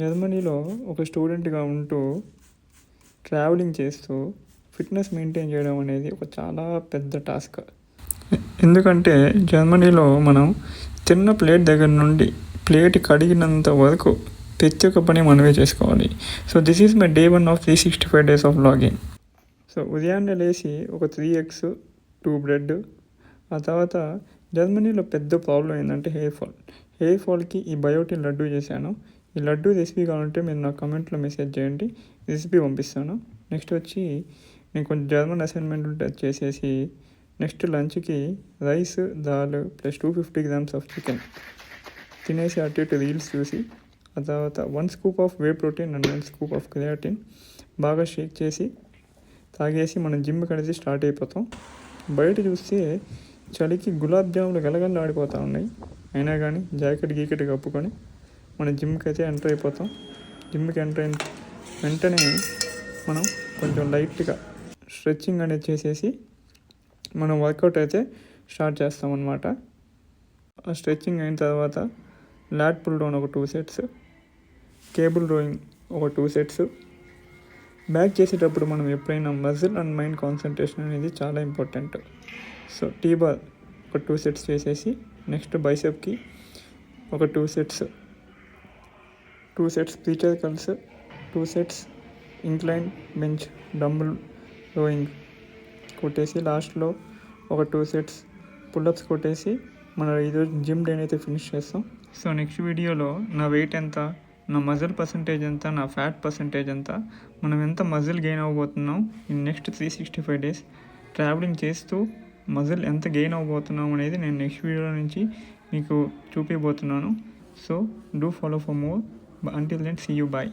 జర్మనీలో ఒక స్టూడెంట్గా ఉంటూ ట్రావెలింగ్ చేస్తూ ఫిట్నెస్ మెయింటైన్ చేయడం అనేది ఒక చాలా పెద్ద టాస్క్. ఎందుకంటే జర్మనీలో మనం తిన్న ప్లేట్ దగ్గర నుండి ప్లేట్ కడిగినంత వరకు ప్రతి ఒక్క పని మనమే చేసుకోవాలి. So this is my day 1 of 365 days of vlogging. So ఉదయాన్నే లేచి ఒక 3 eggs 2 బ్రెడ్. ఆ తర్వాత జర్మనీలో పెద్ద ప్రాబ్లం ఏంటంటే హెయిర్ ఫాల్కి ఈ బయోటిన్ లడ్డూ చేశాను. ఈ లడ్డూ రెసిపీ కావాలంటే మీరు నా కమెంట్లో మెసేజ్ చేయండి, రెసిపీ పంపిస్తాను. నెక్స్ట్ వచ్చి నేను కొంచెం జర్మన్ అసైన్మెంట్ ఉంటే చేసేసి నెక్స్ట్ లంచ్కి rice dal plus 250 grams of chicken తినేసి అటు ఇటు రీల్స్ చూసి ఆ తర్వాత 1 scoop of whey protein and 1 scoop of creatine బాగా షేక్ చేసి తాగేసి మనం జిమ్ కలిసి స్టార్ట్ అయిపోతాం. బయట చూస్తే చలికి గులాబ్ జాములు గలగల ఆడిపోతూ ఉన్నాయి. అయినా కానీ జాకెట్ గీకెట్ కప్పుకొని మన జిమ్కి అయితే ఎంటర్ అయిపోతాం. జిమ్కి ఎంటర్ అయిన వెంటనే మనం కొంచెం లైట్గా స్ట్రెచ్చింగ్ అనేది చేసేసి మనం వర్కౌట్ అయితే స్టార్ట్ చేస్తాం అన్నమాట. ఆ స్ట్రెచ్చింగ్ అయిన తర్వాత లాట్ పుల్ డౌన్ ఒక 2 sets, కేబుల్ రోయింగ్ ఒక 2 sets. బ్యాక్ చేసేటప్పుడు మనం ఎప్పుడైనా మజిల్ అండ్ మైండ్ కాన్సన్ట్రేషన్ అనేది చాలా ఇంపార్టెంట్. సో టీ బార్ ఒక 2 sets చేసేసి నెక్స్ట్ బైసెప్కి ఒక 2 sets preacher curls, 2 sets incline bench dumbbell rowing కొట్టేసి లాస్ట్లో ఒక 2 sets పుల్అప్స్ కొట్టేసి మన ఈరోజు జిమ్ డేని అయితే ఫినిష్ చేస్తాం. సో నెక్స్ట్ వీడియోలో నా వెయిట్ ఎంత, నా మజిల్ పర్సంటేజ్ ఎంత, నా ఫ్యాట్ పర్సంటేజ్ ఎంత, మనం ఎంత మజిల్ గెయిన్ అవ్వబోతున్నాం ఇన్ నెక్స్ట్ 365 days ట్రావెలింగ్ చేస్తూ మజిల్ ఎంత గెయిన్ అవ్వబోతున్నాం అనేది నేను నెక్స్ట్ వీడియో నుంచి మీకు చూపించబోతున్నాను. So do follow for more. Until then, see you, bye.